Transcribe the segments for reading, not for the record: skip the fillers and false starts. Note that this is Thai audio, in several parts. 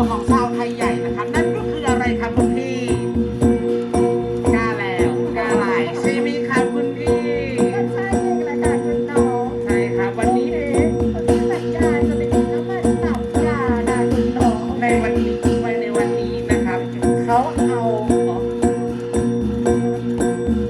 ของชาวไทยใหญ่นะคะนั่นก็คืออะไรครับคุณพี่กล้าแล้วกล้าหลายใช่ไหมครับคุณพี่ก็ใช่เองแหละค่ะคุณน้องใช่ครับวันนี้คนที่สัญญาจะไปกินน้ำมันตับปลาค่ะคุณน้องในวันนี้นะครับเขา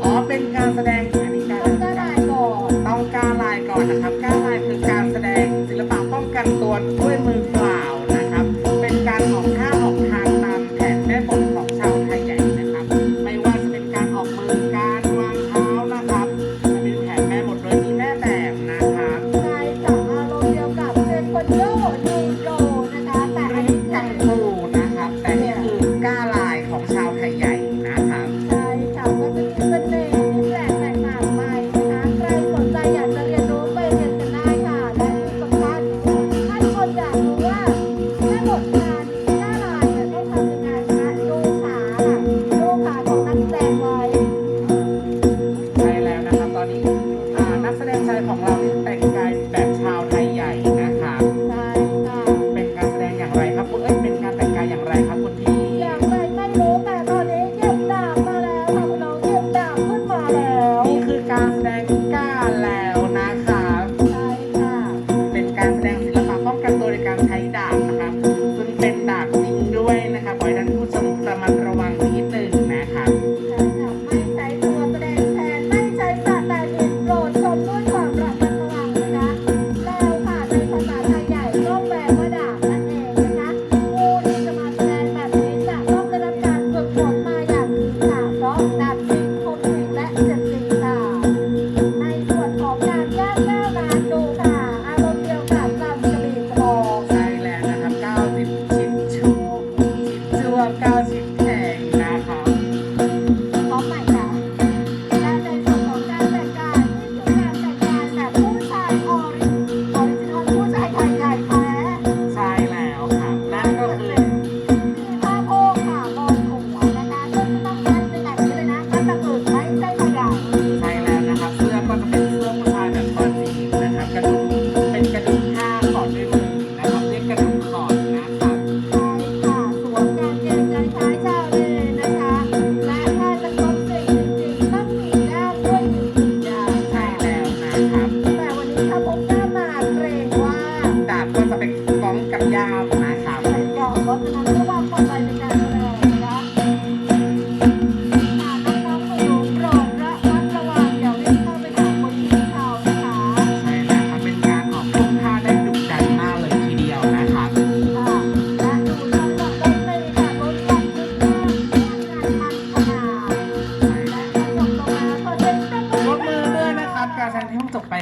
เอาเป็นการแสดงอันนี้การต้องกระดาษก่อน ต้องกล้าลายก่อนนะครับกล้าลายคือการแสดงศิลปะป้องกันตัวด้วยมือเปล่านะครับเป็นการออกท่าออกทางตามแผนแม่บทของชาวไทยใหญ่นะครับไม่ว่าจะเป็นการออกมือการวางเท้านะครับจะเป็นแผนแม่บทโดยมีแม่แบบนะครับใช่จากอารมณ์เดียวกับเทควันโดยูโดนะคะแต่อันนี้กังฟูนะครับแต่นี่คือกล้าลายของชาวไทยใหญ่นะครับใช่ค่ะก็จะมีเสน่ห์ที่แปลกแตกต่างไปนะคะใครสนใจอยากจะเรียนรู้ไปเรียนกันได้ค่ะและที่สำคัญถ้าทุกคนอยากรู้ว่าแม่บทการกล้าลายเนี่ยต้องทำยังไงคะดูขาค่ะดูขาของนักแสดงไว้ ใช่แล้วนะครับตอนนี้นักแสดงชายของเราแต่งกายแบบชาวไทยใหญ่นะครับใช่ค่ะเป็นการแสดงอย่างไรครับเป็นการแต่งกายอย่างไรครับคุณพี่อย่างไรไม่รู้แต่ตอนนี้เหยียบดาบมาแล้วค่ะคุณน้องเหยียบดาบขึ้นมาแล้ว นี่คือการแสดงกล้าแล้วนะครับ ใช่ค่ะเป็นการแสดงศิลปะป้องกันตัวโดยการใช้ดาบนะครับซึ่งเป็นดาบจริงด้วยนะครับขอให้ท่านผู้ชมระมัดระวังนิดนึงนะครับใช่ค่ะไม่ใช้ตัวแสดงแทนไม่ใช้สัตว์แต่อินโปรดชมด้วยความระมัดระวังนะคะแล้วค่ะในภาษาไทยใหญ่ก็แปลว่าดาบนั่นเองนะคะผู้ที่จะมาแสดงแบบนี้จะต้องได้รับการฝึกฝนมาอย่างดีค่ะเพราะดาบจริงคมจริงและเจ็บจริงค่ะในส่วนของการย่างแก้วนั้นดูค่ะอารมณ์เดียวกับลำกระบี่กรอง ใช่แล้วนะครับ90ชิ้นชัว90แข่งนะครับพร้อมใหม่ค่ะและในส่วนของการแต่งกายนี่คือการแต่งกายแบบผู้ชายออริจินอลผู้ชายไทยใหญ่แท้ ใช่แล้วครับนั่นก็คือ มีผ้าโพกค่ะบนหัวนะคะซึ่งต้องมัดเป็นแบบนี้เลยนะมัดแบบอื่นไม่ใช่ขยายใช่แล้วนะครับเสื้อก็จะเป็นเสื้อผู้ชายแบบคอจีนนะครับกระดุมเป็นกระดุมผ้าขอดด้วยมือนะครับเรียกกระดุมขอดนะครับใช่ค่ะสวมกางเกงในท้ายชาวเลนะคะและถ้าจะครบสิ่งจริงๆต้องมีด้ามด้วยหนึ่งอย่าง ใช่ค่ะแล้วนะครับแต่วันนี้ถ้าพกด้ามมาเกรงว่า ดาบก็จะเป็นก้องกับยาวนะครับ ใส่กล่องเพราะฉะนั้นเพื่อความปลอดภัยในการแสดงนะคะน้องๆหนูๆโปรดระมัดระวังอย่าวิ่งเข้าไปหาคนที่เขานะคะ ใช่แล้วครับเป็นการออกท่วงท่าได้ดุดันมากเลยทีเดียวนะครับค่ะและดูลำดับดนตรีค่ะรถบัสขึ้นมากงานมันขนาดและจบลงมาขอเสียงปรบมือ ยกมือด้วยนะครับการแสดงที่เพิ่งจบไป